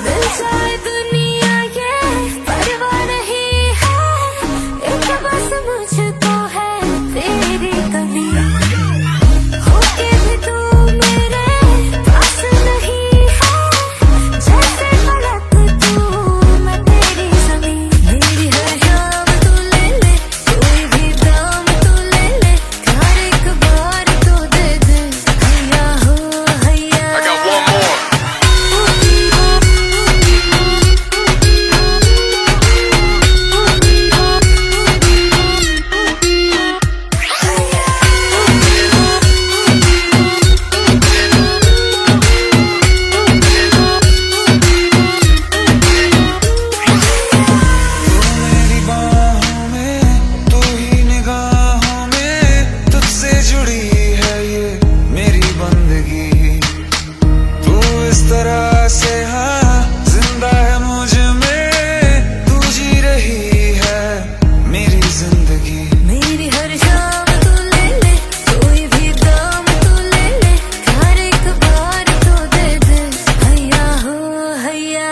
मिल जाए दुनिया ये परवाह नहीं है, एक बस मुझको है तेरी कमी। होके भी तू मेरे पास नहीं है, जैसे फलक तू मैं तेरी ज़मीं। मेरी हर शाम तू ले ले, कोई भी दाम तू ले ले, प्यार एक बार तो दे दे, हैया हो हैया। I got one more. मेरी बाहों में तू ही निगाहों में, तुझसे जुड़ी है ये मेरी बंदगी। तू इस तरह से हाँ जिंदा है मुझ में, तू जी रही है मेरी जिंदगी। मेरी हर शाम तू ले ले, कोई भी दाम तू ले ले, प्यार एक बार तो दे दे, हैया हो हैया।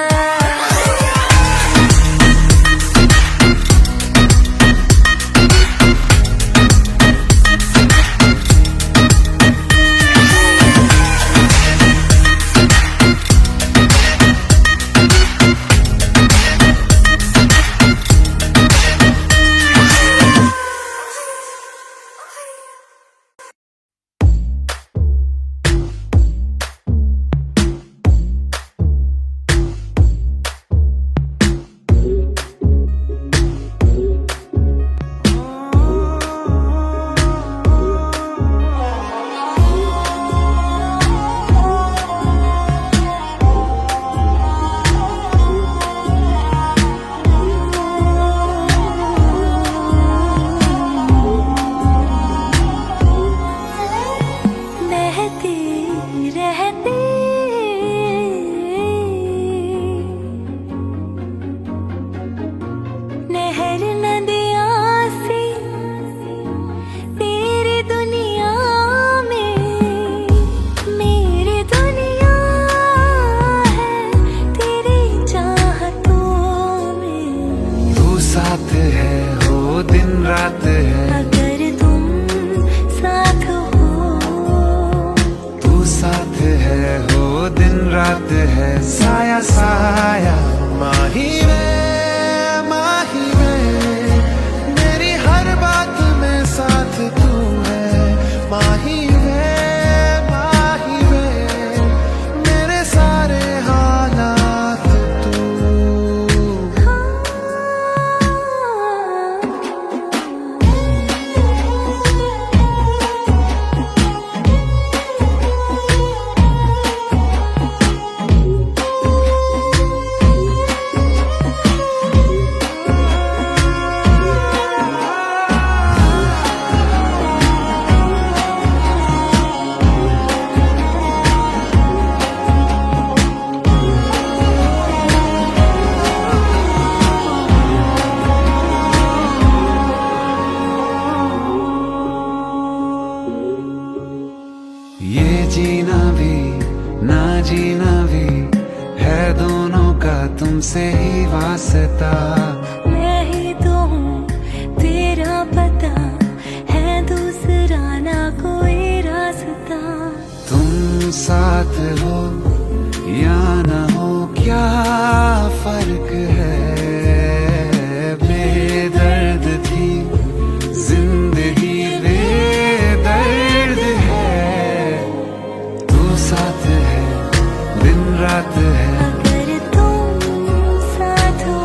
बहती रहती नहर नदियाँ सी तेरी दुनिया में, मेरी दुनिया है तेरी चाहतों में। तू साथ है हो दिन रात है, अगर तुम साथ हो, तू साथ है हो दिन रात है। साया साया माही में मेरी हर बात में साथ तू है। माही में मेरे सारे हालात तू। ये जीना भी ना जीना भी है दोनों का तुमसे ही वास्ता। मैं ही तो हूँ तेरा पता, है दूसरा ना कोई रास्ता। तुम साथ हो या ना हो क्या फर्क है, बेदर्द थी जिंदगी बेदर्द है। तू साथ है दिन रात है, अगर तुम साथ हो,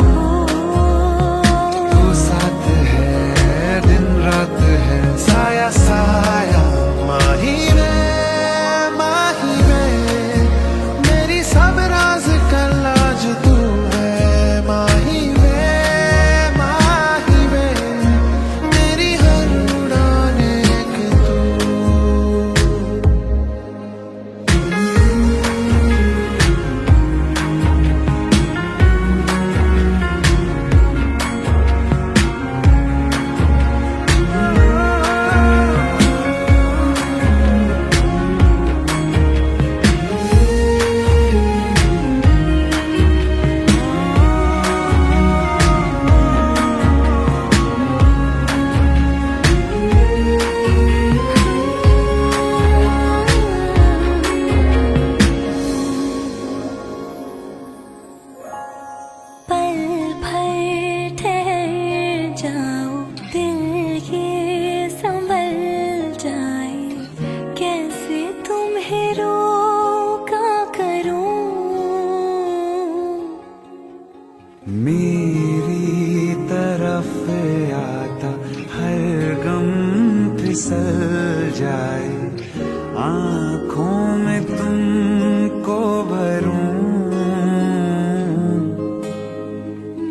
तू साथ है दिन रात है। साया साया माही में फिसल जाए, आंखों में तुमको भरूं,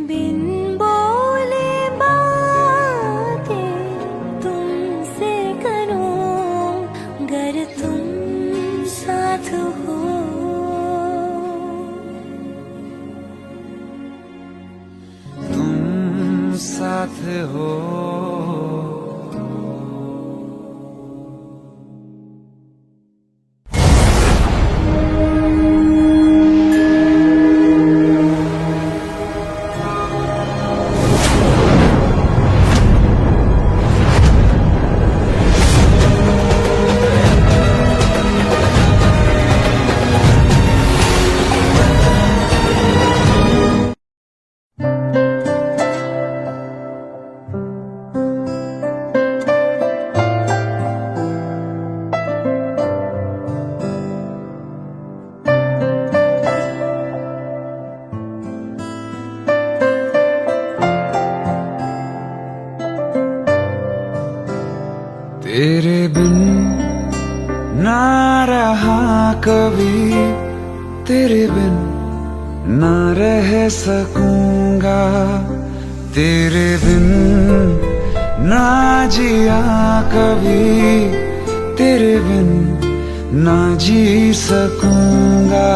बिन बोले बातें तुमसे करूं, गर तुम साथ हो। तुम साथ हो। तेरे बिन ना रहा कभी, तेरे बिन ना रह सकूंगा, तेरे बिन ना जिया कभी, तेरे बिन ना जी सकूंगा।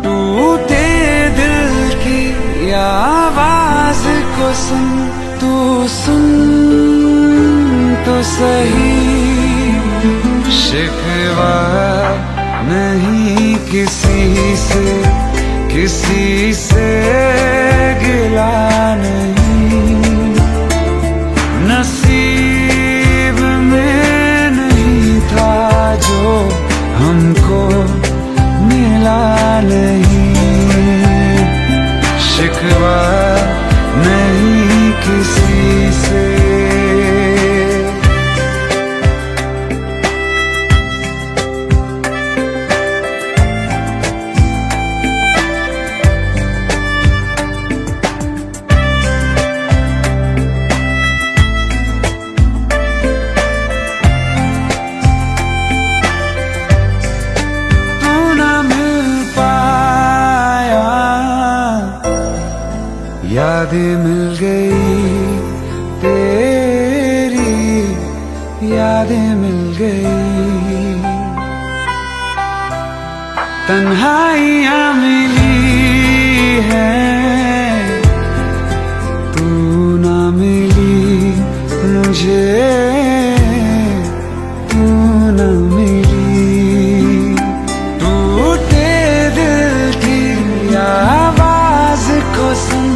टूटे दिल की आवाज को सुन, तू सुन तो सही, शिकवा नहीं किसी से, किसी से गिला नहीं, नसीब में नहीं था जो हमको मिला नहीं, शिकवा नहीं किसी से। यादें मिल गई तेरी, यादें मिल गई, तन्हाइयाँ मिली हैं, तू ना मिली मुझे, तू ना मिली। टूटे दिल की आवाज को सुन,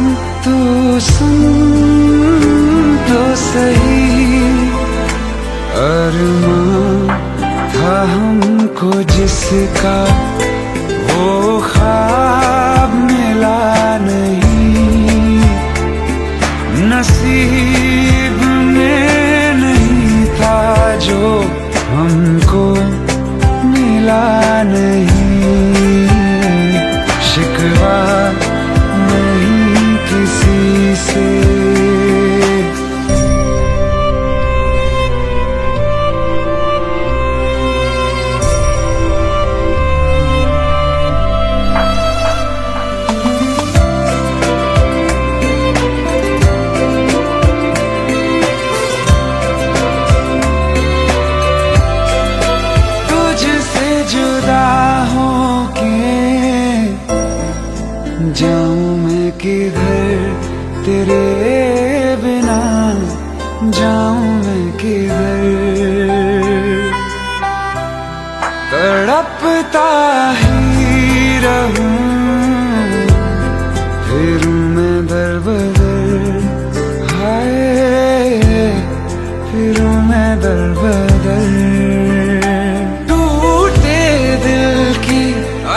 तू सुन तो सही, अरमान था हमको जिसका वो ख्वाब मिला नहीं, नसीब में नहीं था जो हमको मिला नहीं, शिकवा नहीं किसी से। तुझसे जुदा होके जाऊं मैं किधर, तेरे बिना जाऊं मैं किधर, तड़पता ही रहूं, फिरूं मैं दर बदर, हाय फिरूं मैं दर बदर। टूटे दिल की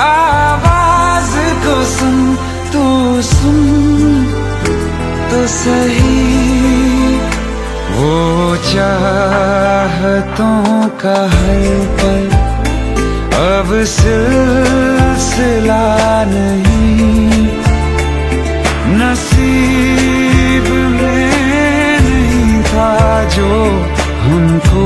आवाज को सुन, तू सुन तो सही, वो चाहतों का हर पल अब सिलसिला नहीं, नसीब में नहीं था जो हमको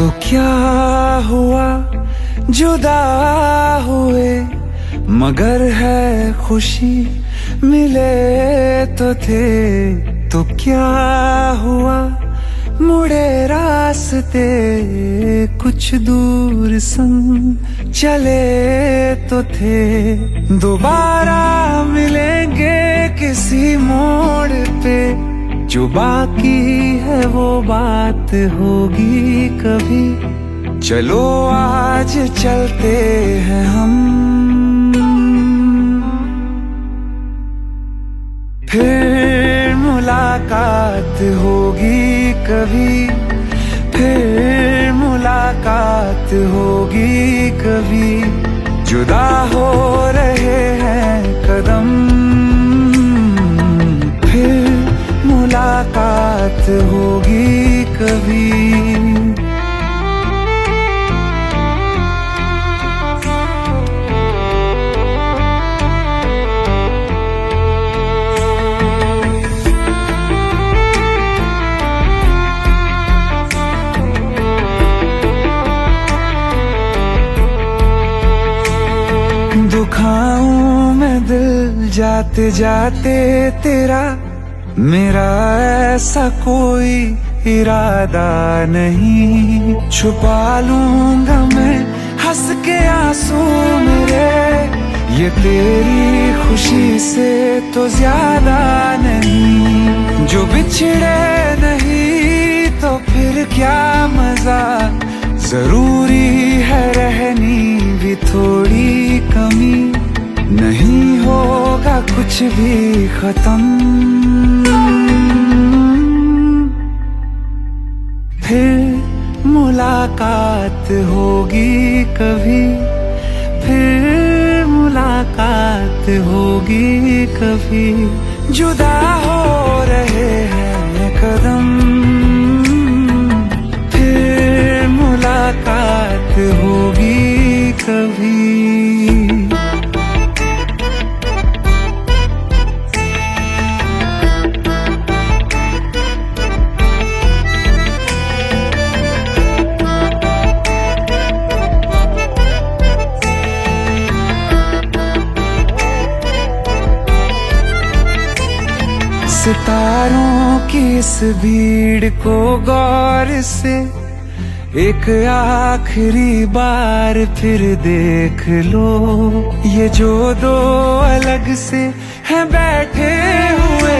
तो क्या हुआ जुदा हुए, मगर है खुशी मिले तो थे। तो क्या हुआ मुड़े रास्ते, कुछ दूर संग चले तो थे। दोबारा मिलेंगे किसी मोड़ पे, जो बाकी है वो बात होगी कभी। चलो आज चलते हैं हम, फिर मुलाकात होगी कभी। फिर मुलाकात होगी कभी। जुदा हो रहे हैं कदम, फिर मुलाकात होगी कभी। दुखाऊं मैं दिल जाते जाते तेरा, मेरा ऐसा कोई इरादा नहीं। छुपा लूंगा मैं हंस के आंसू मेरे, ये तेरी खुशी से तो ज्यादा नहीं। जो बिछड़े नहीं तो फिर क्या मजा, जरूरी है रहनी भी थोड़ी कमी। नहीं होगा कुछ भी खत्म, फिर मुलाकात होगी कभी। फिर मुलाकात होगी कभी। जुदा हो रहे हैं कदम, फिर मुलाकात होगी कभी। सितारों की इस भीड़ को गौर से एक आखिरी बार फिर देख लो। ये जो दो अलग से हैं बैठे हुए,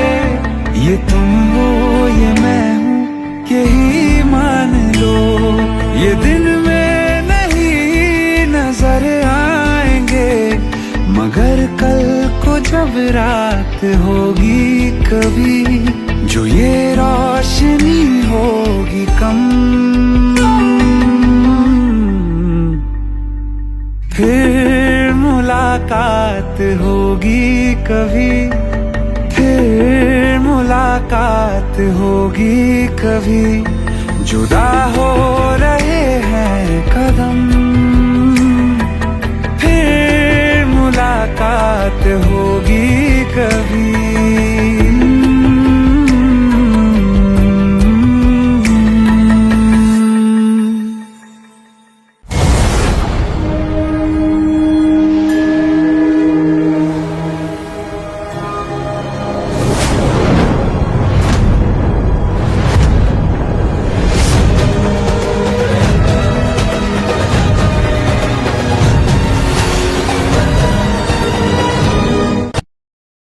ये तुम हो ये मैं हूँ यही मान लो। ये दिन में नहीं नजर आएंगे, मगर कल को जब रात होगी कभी, जो ये रोशनी होगी कम, फिर मुलाकात होगी कभी। फिर मुलाकात होगी कभी। जुदा हो